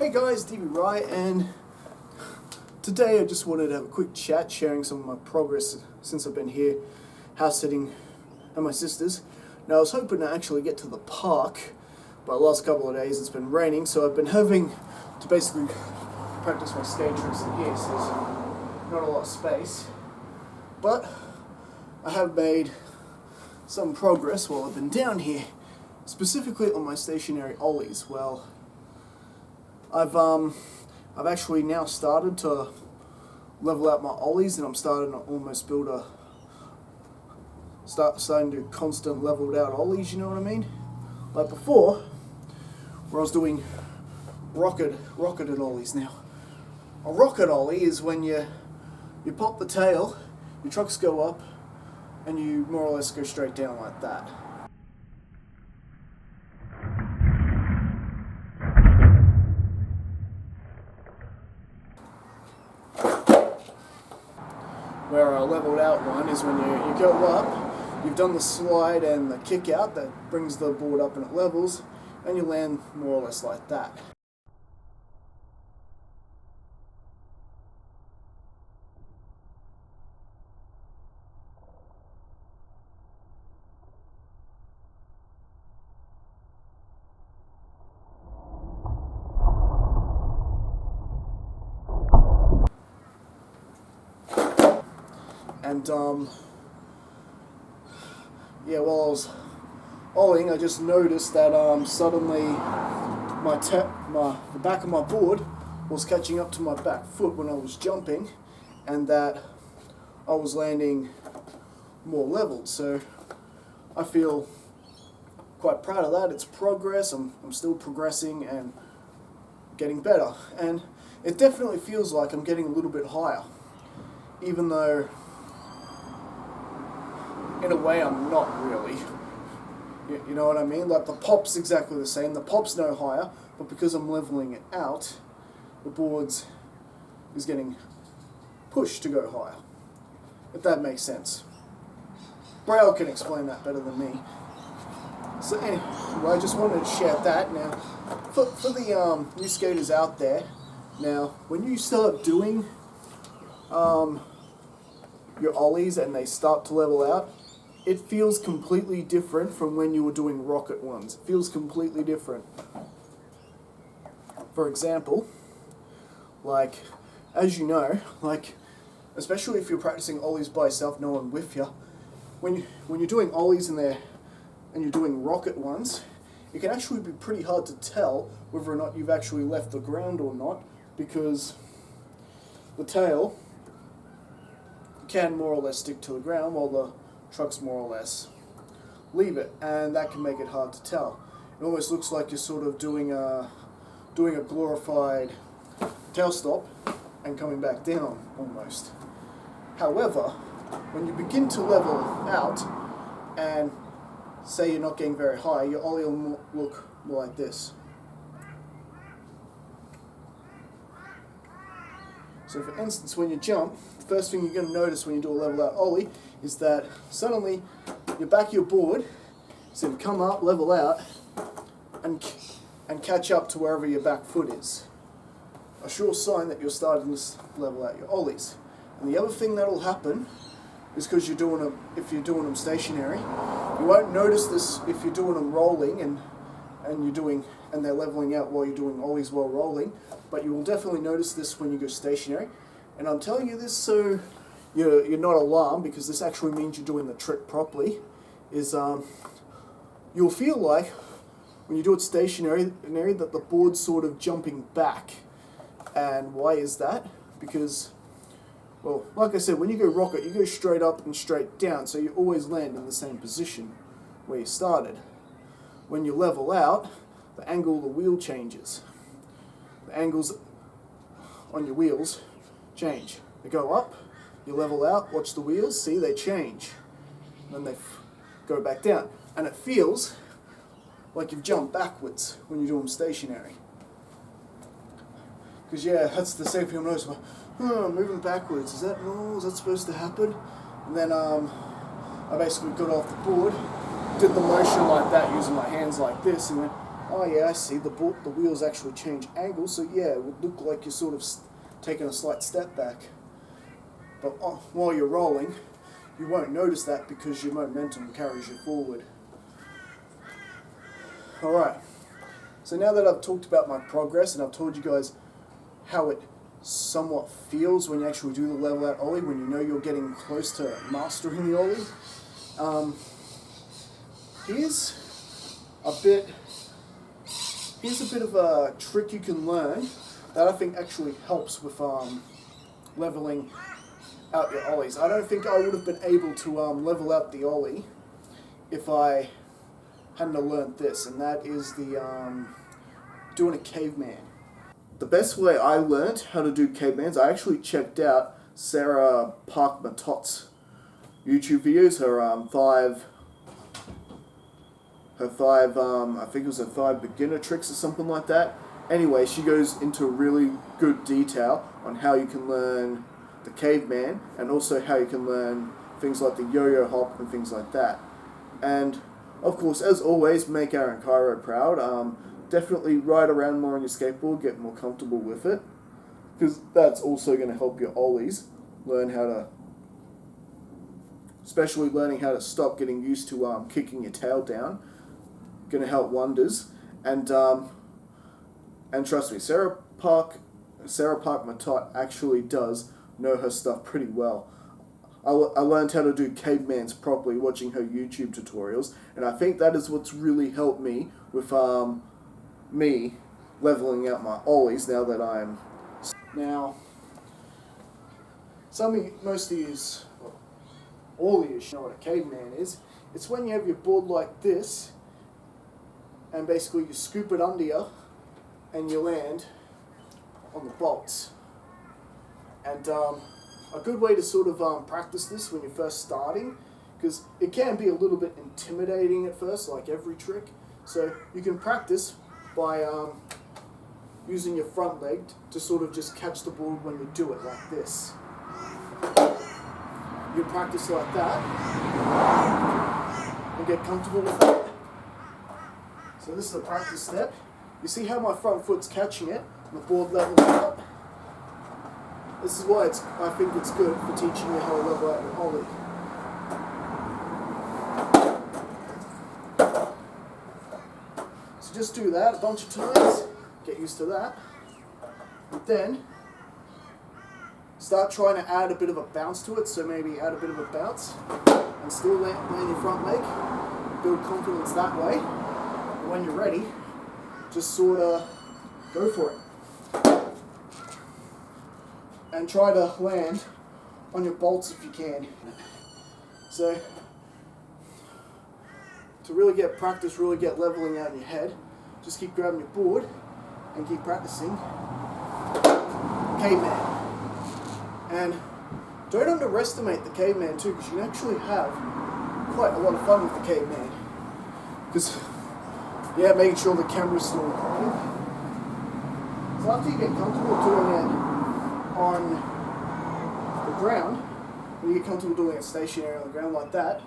Hey guys, DB Wright, and today I just wanted to have a quick chat sharing some of my progress since I've been here house sitting at my sister's. Now I was hoping to actually get to the park, but the last couple of days it's been raining, so I've been having to basically practice my skate tricks in here, so there's not a lot of space. But I have made some progress while I've been down here, specifically on my stationary Ollies. Well, I've actually now started to level out my Ollies, and I'm starting to almost build starting to constant leveled out Ollies, you know what I mean? Like before, where I was doing rocketed Ollies. Now, a rocket Ollie is when you pop the tail, your trucks go up, and you more or less go straight down like that. Where a leveled out one is when you go up, you've done the slide and the kick out that brings the board up and it levels, and you land more or less like that. And yeah, while I was ollieing, I just noticed that suddenly the back of my board was catching up to my back foot when I was jumping, and that I was landing more leveled. So I feel quite proud of that. It's progress. I'm still progressing and getting better, and it definitely feels like I'm getting a little bit higher, even though in a way I'm not really. You know what I mean? Like the pop's exactly the same. The pop's no higher, but because I'm leveling it out, the board's is getting pushed to go higher. If that makes sense. Braille can explain that better than me. So anyway, I just wanted to share that. Now, for the new skaters out there, now when you start doing your Ollies and they start to level out, it feels completely different from when you were doing rocket ones. It feels completely different. For example, like, as you know, like, especially if you're practicing Ollies by yourself, no one with you, when you're doing Ollies and you're doing rocket ones, it can actually be pretty hard to tell whether or not you've actually left the ground or not, because the tail can more or less stick to the ground while the trucks more or less leave it, and that can make it hard to tell. It almost looks like you're sort of doing a glorified tail stop and coming back down almost. However, when you begin to level out and say you're not getting very high, your Ollie will look more like this. So for instance, when you jump, the first thing you're going to notice when you do a level out Ollie is that suddenly your back of your board is going to come up, level out, and catch up to wherever your back foot is. A sure sign that you're starting to level out your Ollies. And the other thing that will happen is because if you're doing them stationary, you won't notice this if you're doing them rolling and they're leveling out while you're doing Ollies while rolling, but you will definitely notice this when you go stationary. And I'm telling you this so you're not alarmed, because this actually means you're doing the trick properly. You'll feel like when you do it stationary that the board's sort of jumping back. And why is that? Because, well, like I said, when you go rocket, you go straight up and straight down, so you always land in the same position where you started. When you level out, the angle of the wheel changes. The angles on your wheels change. They go up, you level out, watch the wheels, see they change. Then they go back down. And it feels like you've jumped backwards when you do them stationary. Because yeah, that's the same thing I noticed. I'm moving backwards. Is that normal? Is that supposed to happen? And then I basically got off the board, did the motion like that using my hands like this, and went oh yeah, I see, the wheels actually change angle, so yeah, it would look like you're sort of taking a slight step back. But while you're rolling, you won't notice that because your momentum carries you forward. Alright, so now that I've talked about my progress and I've told you guys how it somewhat feels when you actually do the level out Ollie, when you know you're getting close to mastering the Ollie, here's a bit of a trick you can learn that I think actually helps with leveling out your Ollies. I don't think I would have been able to level out the Ollie if I hadn't learned this, and that is the doing a caveman. The best way I learned how to do cavemans, I actually checked out Sarah Park-Matot's YouTube videos, I think it was her 5 beginner tricks or something like that. Anyway, she goes into really good detail on how you can learn the caveman and also how you can learn things like the yo-yo hop and things like that. And of course, as always, make Aaron Cairo proud. Definitely ride around more on your skateboard, get more comfortable with it, because that's also going to help your Ollies learn how to, especially learning how to stop getting used to kicking your tail down. Going to help wonders. And trust me, Sarah Park-Matot actually does know her stuff pretty well. I learned how to do cavemans properly watching her YouTube tutorials, and I think that is what's really helped me with me leveling out my Ollies now that I'm... Now, most of you, all of you know what a caveman is. It's when you have your board like this, and basically you scoop it under you, and you land on the bolts. And a good way to sort of practice this when you're first starting, because it can be a little bit intimidating at first, like every trick. So you can practice by using your front leg to sort of just catch the board when you do it, like this. You can practice like that and get comfortable with that. So this is a practice step. You see how my front foot's catching it, and the board levels up. This is why I think it's good for teaching you how to level out your Ollie. So just do that a bunch of times, get used to that. But then, start trying to add a bit of a bounce to it, so maybe add a bit of a bounce, and still land your front leg, build confidence that way. And when you're ready, just sort of go for it. And try to land on your bolts if you can. So, to really get practice, really get leveling out in your head, just keep grabbing your board and keep practicing caveman. And don't underestimate the caveman too, because you can actually have quite a lot of fun with the caveman. Because, yeah, making sure the camera's still recording. So after you get comfortable doing it on the ground, when you get comfortable doing it stationary on the ground like that,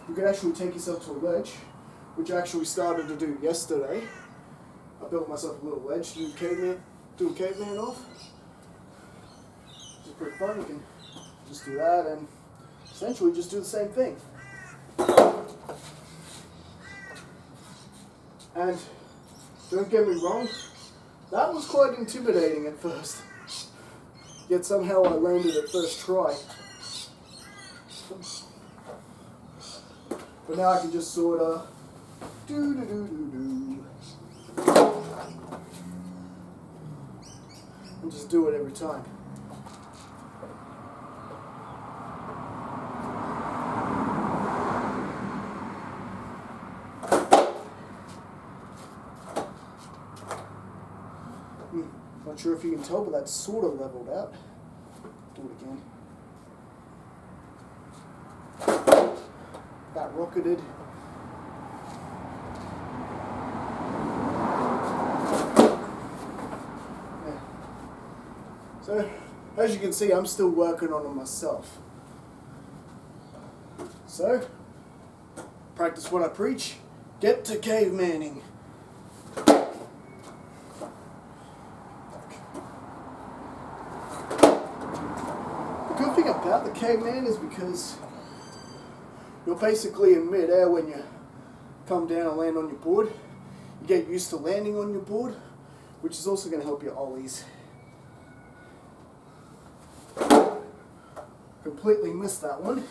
you can actually take yourself to a ledge, which I actually started to do yesterday. I built myself a little ledge to do a caveman off. Which is pretty fun. You can just do that and essentially just do the same thing. And don't get me wrong, that was quite intimidating at first. Yet somehow I landed at first try. But now I can just sort of and just do it every time. Not sure if you can tell, but that's sort of leveled out. Do it again. That rocketed. Yeah. So, as you can see, I'm still working on it myself. So, practice what I preach. Get to cavemaning. caveman is because you're basically in mid-air when you come down and land on your board. You get used to landing on your board, which is also going to help your ollies. Completely missed that one.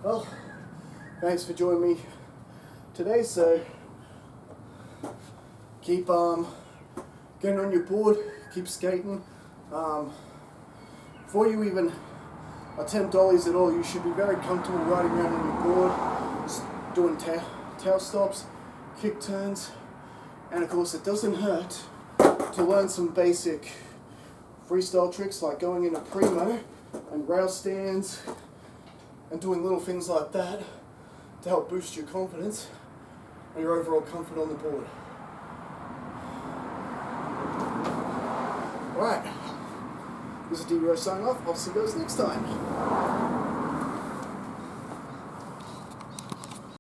Well, thanks for joining me today. So keep getting on your board, keep skating. Before you even attempt ollies at all, you should be very comfortable riding around on your board, just doing tail stops, kick turns, and of course it doesn't hurt to learn some basic freestyle tricks like going into primo and rail stands and doing little things like that to help boost your confidence and your overall comfort on the board. Alright, this is D-Rose signing off. I'll see you guys next time.